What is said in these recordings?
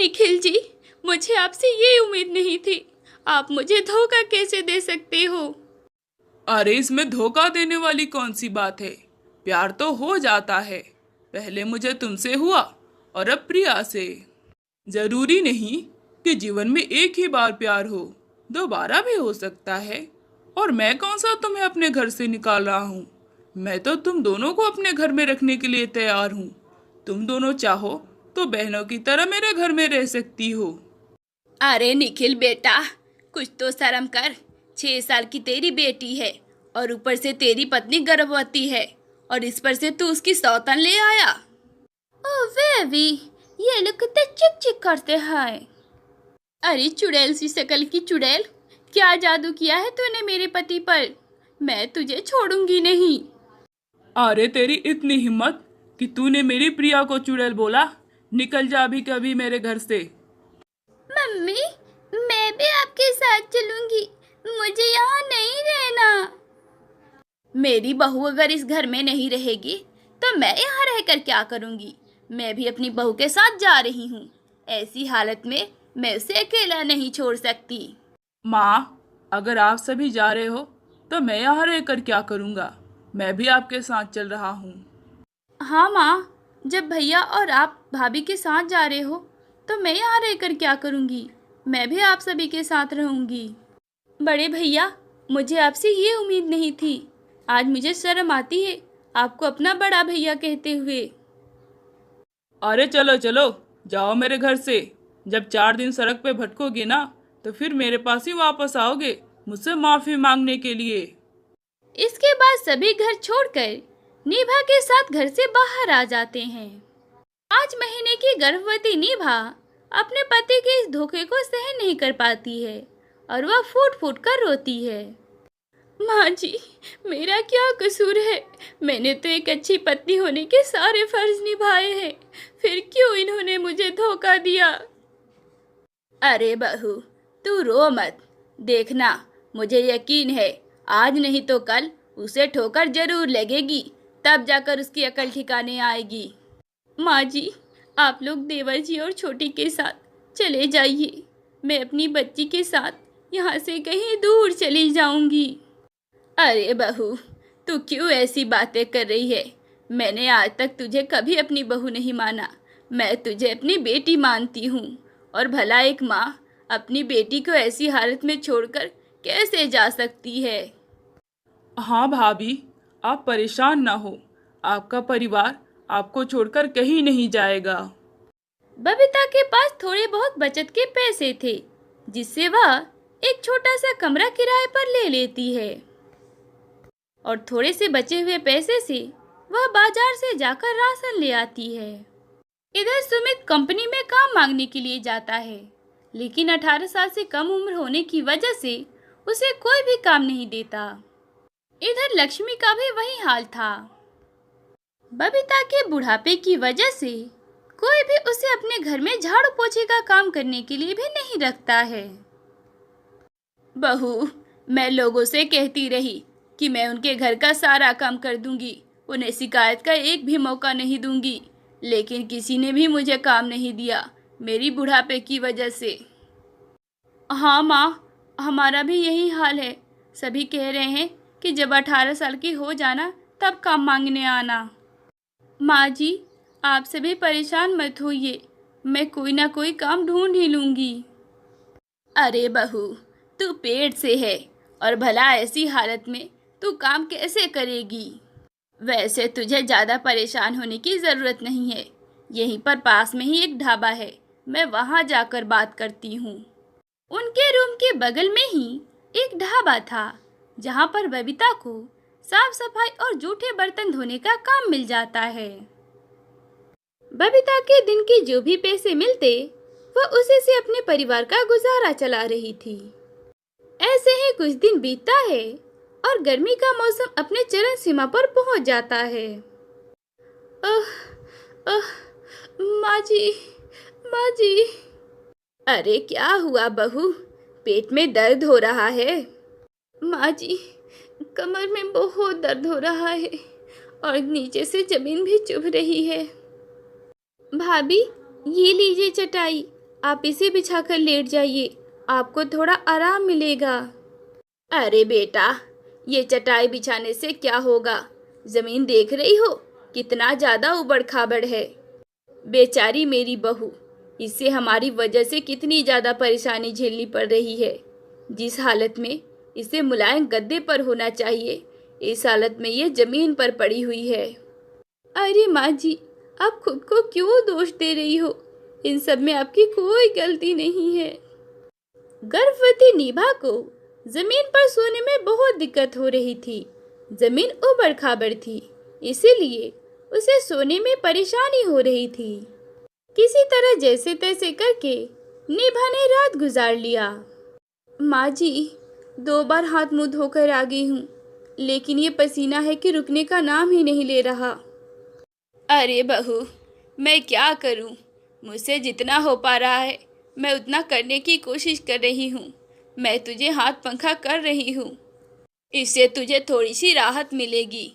निखिल जी, मुझे आपसे ये उम्मीद नहीं थी। आप मुझे धोखा कैसे दे सकते हो? अरे इसमें धोखा देने वाली कौन सी बात है। प्यार तो हो जाता है। पहले मुझे तुमसे हुआ और अब प्रिया से। जरूरी नहीं कि जीवन में एक ही बार प्यार हो, दोबारा भी हो सकता है। और मैं कौन सा तुम्हें अपने घर से निकाल रहा हूँ। मैं तो तुम दोनों को अपने घर में रखने के लिए तैयार हूँ। तुम दोनों चाहो तो बहनों की तरह मेरे घर में रह सकती हो। अरे निखिल बेटा, कुछ तो शर्म कर। 6 साल की तेरी बेटी है और ऊपर से तेरी पत्नी गर्भवती है, और इस पर से तू उसकी सौतन ले आया। ओ बेबी, ये लोग कितने चिक चिक करते हैं। अरे चुड़ैल सी शकल की चुड़ैल, क्या जादू किया है तूने मेरे पति पर? मैं तुझे छोड़ूंगी नहीं। अरे तेरी इतनी हिम्मत कि तूने मेरी प्रिया को चुड़ैल बोला। निकल जा अभी कभी मेरे घर से। मम्मी, मैं भी आपके साथ चलूंगी। मुझे यहाँ नहीं रहना। मेरी बहू अगर इस घर में नहीं रहेगी तो मैं यहाँ रहकर क्या करूँगी? मैं भी अपनी बहू के साथ जा रही हूँ। ऐसी हालत में मैं उसे अकेला नहीं छोड़ सकती। माँ, अगर आप सभी जा रहे हो तो मैं यहाँ रहकर क्या करूँगा। मैं भी आपके साथ चल रहा हूँ। हाँ माँ, जब भैया और आप भाभी के साथ जा रहे हो तो मैं यहाँ रहकर क्या करूँगी? मैं भी आप सभी के साथ रहूँगी। बड़े भैया, मुझे आपसे ये उम्मीद नहीं थी। आज मुझे शर्म आती है आपको अपना बड़ा भैया कहते हुए। अरे चलो चलो, जाओ मेरे घर से। जब 4 दिन सड़क पे भटकोगे ना तो फिर मेरे पास ही वापस आओगे मुझसे माफी मांगने के लिए। इसके बाद सभी घर छोड़कर निभा के साथ घर से बाहर आ जाते हैं। 5 महीने की गर्भवती निभा अपने पति के इस धोखे को सहन नहीं कर पाती है और वह फूट फूट कर रोती है। माँ जी, मेरा क्या कसूर है? मैंने तो एक अच्छी पत्नी होने के सारे फर्ज निभाए हैं, फिर क्यों इन्होंने मुझे धोखा दिया? अरे बहू, तू रो मत। देखना, मुझे यकीन है आज नहीं तो कल उसे ठोकर जरूर लगेगी, तब जाकर उसकी अकल ठिकाने आएगी। माँ जी, आप लोग देवर जी और छोटी के साथ चले जाइए। मैं अपनी बच्ची के साथ यहाँ से कहीं दूर चली जाऊंगी। अरे बहू, तू क्यों ऐसी बातें कर रही है? मैंने आज तक तुझे कभी अपनी बहू नहीं माना। मैं तुझे अपनी बेटी मानती हूँ। और भला एक माँ अपनी बेटी को ऐसी हालत में छोड़कर कैसे जा सकती है? हाँ भाभी, आप परेशान ना हो। आपका परिवार आपको छोड़कर कहीं नहीं जाएगा। बबीता के पास थोड़े बहुत बचत के पैसे थे, जिससे वह एक छोटा सा कमरा किराए पर ले लेती है। और थोड़े से बचे हुए पैसे से वह बाजार से जाकर राशन ले आती है। इधर सुमित कंपनी में काम मांगने के लिए जाता है, लेकिन 18 साल से कम उम्र होने की वजह से उसे कोई भी काम नहीं देता। इधर लक्ष्मी का भी वही हाल था। बबीता के बुढ़ापे की वजह से कोई भी उसे अपने घर में झाड़ू पोछे का काम करने के लिए भी नहीं रखता है। बहू, मैं लोगों से कहती रही कि मैं उनके घर का सारा काम कर दूंगी, उन्हें शिकायत का एक भी मौका नहीं दूंगी, लेकिन किसी ने भी मुझे काम नहीं दिया मेरी बुढ़ापे की वजह से। हाँ माँ, हमारा भी यही हाल है। सभी कह रहे हैं कि जब 18 साल की हो जाना तब काम मांगने आना। माँ जी, आप सभी परेशान मत होइए, मैं कोई ना कोई काम ढूंढ ही लूंगी। अरे बहू, तू पेट से है और भला ऐसी हालत में तू काम कैसे करेगी? वैसे तुझे ज़्यादा परेशान होने की ज़रूरत नहीं है। यहीं पर पास में ही एक ढाबा है, मैं वहाँ जाकर बात करती हूँ। उनके रूम के बगल में ही एक ढाबा था, जहाँ पर बबीता को साफ सफाई और जूठे बर्तन धोने का काम मिल जाता है। बबीता के दिन के जो भी पैसे मिलते वह उसी से अपने परिवार का गुजारा चला रही थी। ऐसे ही कुछ दिन बीतता है और गर्मी का मौसम अपने चरम सीमा पर पहुंच जाता है। ओह ओह, माँ जी, माँ जी। अरे क्या हुआ बहू, पेट में दर्द हो रहा है? माँ जी, कमर में बहुत दर्द हो रहा है और नीचे से जमीन भी चुभ रही है। भाभी, ये लीजिए चटाई, आप इसे बिछाकर लेट जाइए, आपको थोड़ा आराम मिलेगा। अरे बेटा, ये चटाई बिछाने से क्या होगा? जमीन देख रही हो कितना ज्यादा उबड़ खाबड़ है। बेचारी मेरी बहू, इससे हमारी वजह से कितनी ज्यादा परेशानी झेलनी पड़ रही है। जिस हालत में इसे मुलायम गद्दे पर होना चाहिए, इस हालत में ये जमीन पर पड़ी हुई है। अरे माँ जी, आप खुद को क्यों दोष दे रही हो? इन सब में आपकी कोई गलती नहीं है। गर्भवती निभा को जमीन पर सोने में बहुत दिक्कत हो रही थी। जमीन उबड़ खाबड़ थी, इसीलिए उसे सोने में परेशानी हो रही थी। किसी तरह जैसे तैसे करके निभा ने रात गुजार लिया। माँ जी, 2 बार हाथ मुंह धोकर आ गई हूँ, लेकिन ये पसीना है कि रुकने का नाम ही नहीं ले रहा। अरे बहू, मैं क्या करूँ? मुझसे जितना हो पा रहा है मैं उतना करने की कोशिश कर रही हूँ। मैं तुझे हाथ पंखा कर रही हूँ, इससे तुझे थोड़ी सी राहत मिलेगी।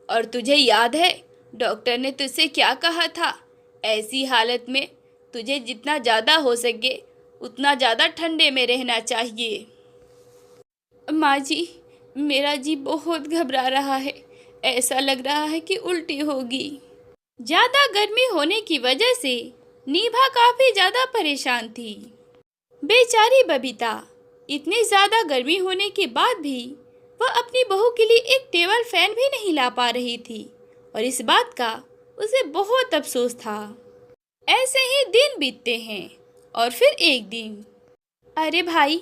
और तुझे याद है डॉक्टर ने तुझसे क्या कहा था? ऐसी हालत में तुझे जितना ज़्यादा हो सके उतना ज़्यादा ठंडे में रहना चाहिए। माँ जी, मेरा जी बहुत घबरा रहा है, ऐसा लग रहा है कि उल्टी होगी। ज़्यादा गर्मी होने की वजह से निभा काफ़ी ज़्यादा परेशान थी। बेचारी बबीता, इतनी ज़्यादा गर्मी होने के बाद भी वह अपनी बहू के लिए एक टेबल फैन भी नहीं ला पा रही थी और इस बात का उसे बहुत अफसोस था। ऐसे ही दिन बीतते हैं और फिर एक दिन, अरे भाई,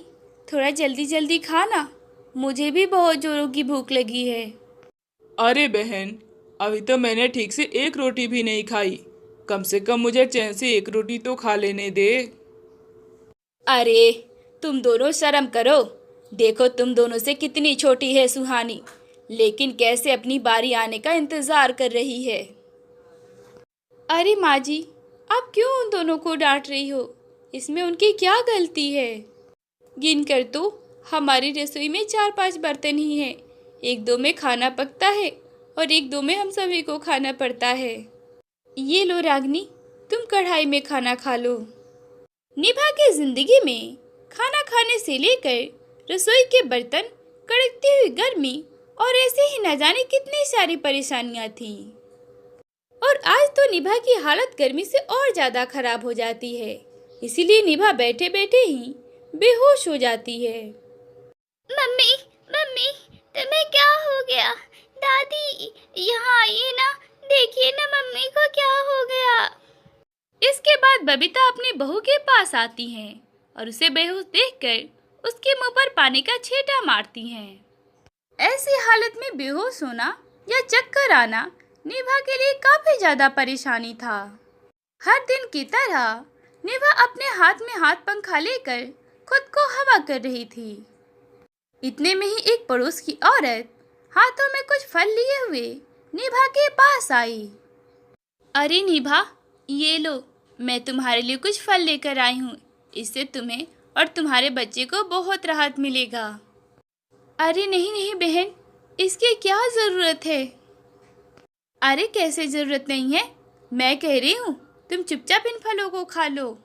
थोड़ा जल्दी जल्दी खाना, मुझे भी बहुत जोरों की भूख लगी है। अरे बहन, अभी तो मैंने ठीक से एक रोटी भी नहीं खाई। कम से कम मुझे चैन से एक रोटी तो खा लेने दे। अरे तुम दोनों शर्म करो। देखो तुम दोनों से कितनी छोटी है सुहानी, लेकिन कैसे अपनी बारी आने का इंतजार कर रही है। अरे माँ जी, आप क्यों उन दोनों को डांट रही हो? इसमें उनकी क्या गलती है? गिनकर तो हमारी रसोई में 4-5 बर्तन ही हैं। 1-2 में खाना पकता है और 1-2 में हम सभी को खाना पड़ता है। ये लो रागनी, तुम कढ़ाई में खाना खा लो। निभा की जिंदगी में खाना खाने से लेकर रसोई के बर्तन, कड़कती हुई गर्मी और ऐसे ही न जाने कितनी सारी परेशानियां थीं। और आज तो निभा की हालत गर्मी से और ज्यादा खराब हो जाती है, इसीलिए निभा बैठे बैठे ही बेहोश हो जाती है। मम्मी, मम्मी, तुम्हें क्या हो गया? दादी, यहाँ आइए ना, देखिए ना मम्मी को क्या हो गया। इसके बाद बबीता अपनी बहू के पास आती हैं और उसे बेहोश देखकर उसके मुंह पर पानी का छींटा मारती हैं। ऐसी हालत में बेहोश होना या चक्कर आना निभा के लिए काफी ज्यादा परेशानी था। हर दिन की तरह निभा अपने हाथ में हाथ पंखा लेकर खुद को हवा कर रही थी। इतने में ही एक पड़ोस की औरत हाथों में कुछ फल लिए हुए निभा के पास आई। अरे निभा, ये लो, मैं तुम्हारे लिए कुछ फल लेकर आई हूँ। इससे तुम्हें और तुम्हारे बच्चे को बहुत राहत मिलेगा। अरे नहीं नहीं बहन, इसकी क्या ज़रूरत है? अरे कैसे ज़रूरत नहीं है? मैं कह रही हूँ तुम चुपचाप इन फलों को खा लो।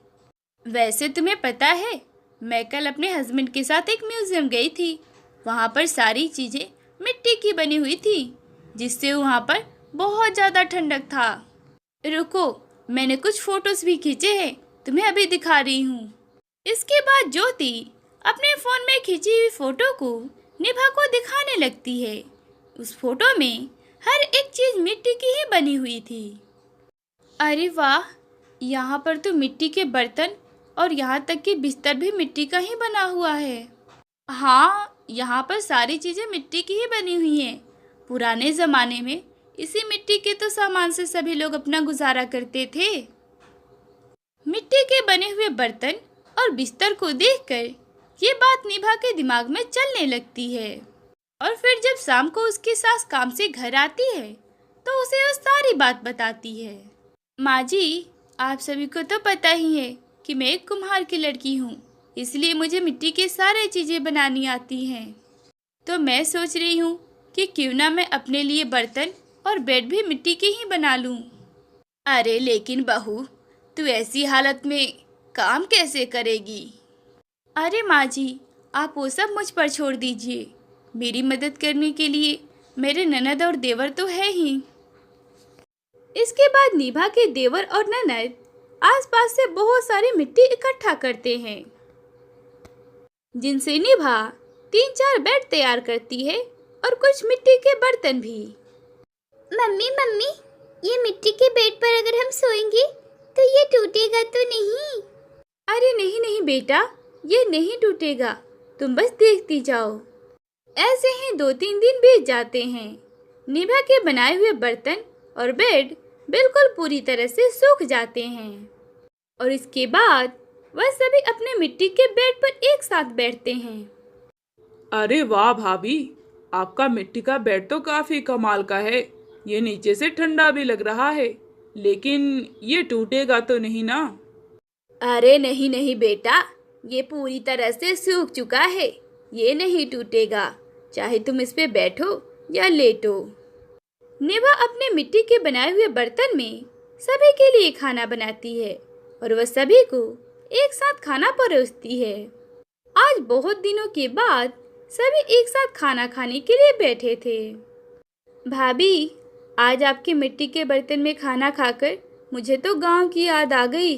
वैसे तुम्हें पता है, मैं कल अपने हस्बैंड के साथ एक म्यूज़ियम गई थी। वहाँ पर सारी चीज़ें मिट्टी की बनी हुई थी, जिससे वहाँ पर बहुत ज़्यादा ठंडक था। रुको, मैंने कुछ फोटोज भी खींचे हैं, तुम्हें अभी दिखा रही हूँ। इसके बाद ज्योति अपने फ़ोन में खींची हुई फ़ोटो को निभा को दिखाने लगती है। उस फोटो में हर एक चीज़ मिट्टी की ही बनी हुई थी। अरे वाह, यहाँ पर तो मिट्टी के बर्तन और यहाँ तक कि बिस्तर भी मिट्टी का ही बना हुआ है। हाँ, यहाँ पर सारी चीज़ें मिट्टी की ही बनी हुई हैं। पुराने ज़माने में इसी मिट्टी के तो सामान से सभी लोग अपना गुजारा करते थे। मिट्टी के बने हुए बर्तन और बिस्तर को देखकर ये बात निभा के दिमाग में चलने लगती है। और फिर जब शाम को उसकी सास काम से घर आती है तो उसे वो सारी बात बताती है। माँ जी, आप सभी को तो पता ही है कि मैं एक कुम्हार की लड़की हूँ, इसलिए मुझे मिट्टी के सारे चीज़ें बनानी आती हैं। तो मैं सोच रही हूँ कि क्यों ना मैं अपने लिए बर्तन और बेड भी मिट्टी के ही बना लूँ। अरे लेकिन बहू, तू ऐसी हालत में काम कैसे करेगी? अरे माँ जी, आप वो सब मुझ पर छोड़ दीजिए। मेरी मदद करने के लिए मेरे ननद और देवर तो है ही। इसके बाद निभा के देवर और ननद आसपास से बहुत सारी मिट्टी इकट्ठा करते हैं, जिनसे निभा 3-4 बेड तैयार करती है और कुछ मिट्टी के बर्तन भी। मम्मी मम्मी, ये मिट्टी के बेड पर अगर हम सोएंगे तो ये टूटेगा तो नहीं? अरे नहीं नहीं बेटा, ये नहीं टूटेगा, तुम बस देखती जाओ। ऐसे ही 2-3 दिन बीत जाते हैं। निभा के बनाए हुए बर्तन और बेड बिल्कुल पूरी तरह से सूख जाते हैं और इसके बाद वह सभी अपने मिट्टी के बेड पर एक साथ बैठते हैं। अरे वाह भाभी, आपका मिट्टी का बेड तो काफी कमाल का है। ये नीचे से ठंडा भी लग रहा है, लेकिन ये टूटेगा तो नहीं ना? अरे नहीं नहीं बेटा, ये पूरी तरह से सूख चुका है, ये नहीं टूटेगा, चाहे तुम इस पे बैठो या लेटो। निभा अपने मिट्टी के बनाए हुए बर्तन में सभी के लिए खाना बनाती है और वह सभी को एक साथ खाना परोसती है। आज बहुत दिनों के बाद सभी एक साथ खाना खाने के लिए बैठे थे। भाभी, आज आपके मिट्टी के बर्तन में खाना खाकर मुझे तो गांव की याद आ गई।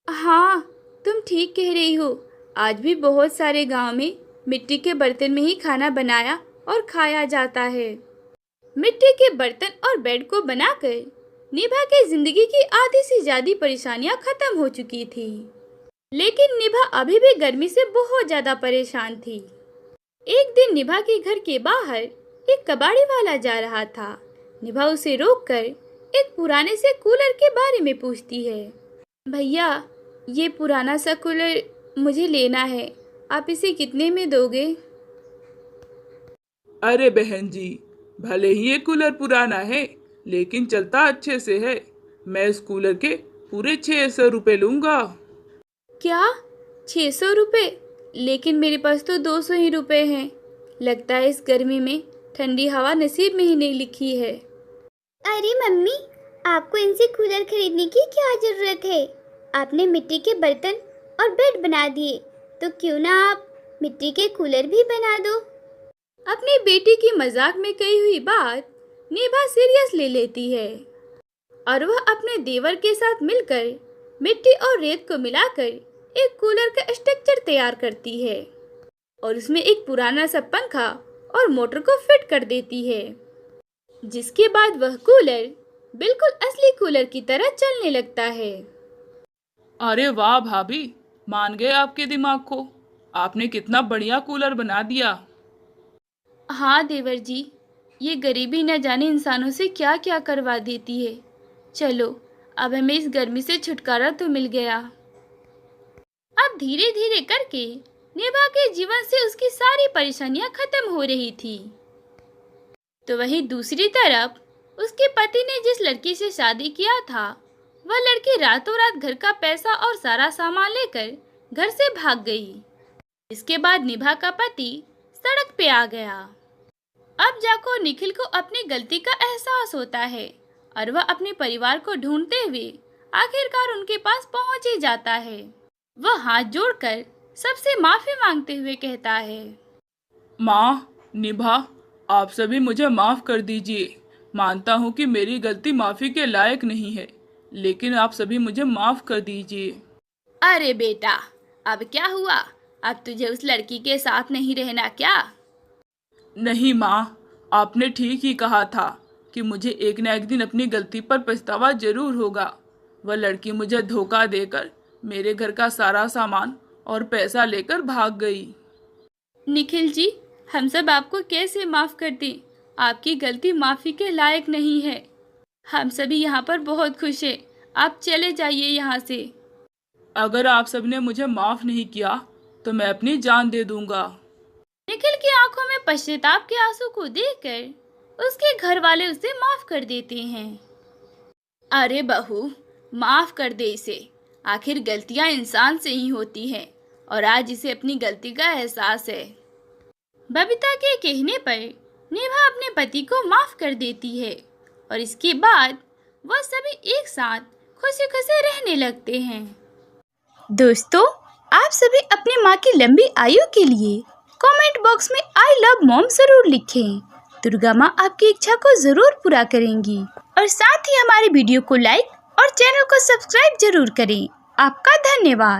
हाँ, तुम ठीक कह रही हो, आज भी बहुत सारे गांव में मिट्टी के बर्तन में ही खाना बनाया और खाया जाता है। मिट्टी के बर्तन और बेड को बनाकर निभा की जिंदगी की आधी से ज्यादा परेशानियां खत्म हो चुकी थी, लेकिन निभा अभी भी गर्मी से बहुत ज्यादा परेशान थी। एक दिन निभा के घर के बाहर एक कबाड़ी वाला जा रहा था। निभा उसे रोककर एक पुराने से कूलर के बारे में पूछती है। भैया, ये पुराना सा कूलर मुझे लेना है, आप इसे कितने में दोगे? अरे बहन जी, भले ही ये कूलर पुराना है, लेकिन चलता अच्छे से है। मैं इस कूलर के पूरे 600 रुपए लूंगा। क्या 600 रुपए? लेकिन मेरे पास तो 200 ही रुपए हैं। लगता है इस गर्मी में ठंडी हवा नसीब में ही नहीं लिखी है। अरे मम्मी, आपको इनसे कूलर खरीदने की क्या जरूरत है? आपने मिट्टी के बर्तन और बेड बना दिए, तो क्यों ना आप मिट्टी के कूलर भी बना दो। अपनी बेटी की मजाक में कही हुई बात निभा सीरियस ले लेती है और वह अपने देवर के साथ मिलकर मिट्टी और रेत को मिलाकर एक कूलर का स्ट्रक्चर तैयार करती है और उसमें एक पुराना सा पंखा और मोटर को फिट कर देती है, जिसके बाद वह कूलर बिल्कुल असली कूलर की तरह चलने लगता है। अरे वाह भाभी, मान गए आपके दिमाग को। आपने कितना बढ़िया कूलर बना दिया। हाँ देवर जी, ये गरीबी न जाने इंसानों से क्या क्या करवा देती है। चलो, अब हमें इस गर्मी से छुटकारा तो मिल गया। अब धीरे धीरे करके निभा के जीवन से उसकी सारी परेशानियां खत्म हो रही थी। तो वहीं दूसरी तरफ उसके पति ने जिस लड़की से शादी किया था, वह लड़की रातों रात घर का पैसा और सारा सामान लेकर घर से भाग गई। इसके बाद निभा का पति सड़क पे आ गया। अब जाकर निखिल को अपनी गलती का एहसास होता है और वह अपने परिवार को ढूंढते हुए आखिरकार उनके पास पहुंच ही जाता है। वह हाथ जोड़कर सबसे माफी मांगते हुए कहता है, माँ, निभा, आप सभी मुझे माफ कर दीजिए। मानता हूँ कि मेरी गलती माफी के लायक नहीं है, लेकिन आप सभी मुझे माफ कर दीजिए। अरे बेटा, अब क्या हुआ? अब तुझे उस लड़की के साथ नहीं रहना क्या? नहीं माँ, आपने ठीक ही कहा था कि मुझे एक न एक दिन अपनी गलती पर पछतावा जरूर होगा। वह लड़की मुझे धोखा देकर मेरे घर का सारा सामान और पैसा लेकर भाग गई। निखिल जी, हम सब आपको कैसे माफ कर दें? आपकी गलती माफी के लायक नहीं है। हम सभी यहाँ पर बहुत खुश हैं। आप चले जाइए यहाँ से। अगर आप सबने मुझे माफ नहीं किया तो मैं अपनी जान दे दूंगा। निखिल की आंखों में पश्चाताप के आंसू को देखकर उसके घर वाले उसे माफ कर देते हैं। अरे बहू, माफ कर दे इसे। आखिर गलतियां इंसान से ही होती हैं और आज इसे अपनी गलती का एहसास है। बबीता के कहने पर निभा अपने पति को माफ कर देती है और इसके बाद वह सभी एक साथ खुशी खुशी रहने लगते हैं। दोस्तों, आप सभी अपनी माँ की लंबी आयु के लिए कमेंट बॉक्स में आई लव मॉम जरूर लिखें। दुर्गा माँ आपकी इच्छा को जरूर पूरा करेंगी। और साथ ही हमारी वीडियो को लाइक और चैनल को सब्सक्राइब जरूर करें। आपका धन्यवाद।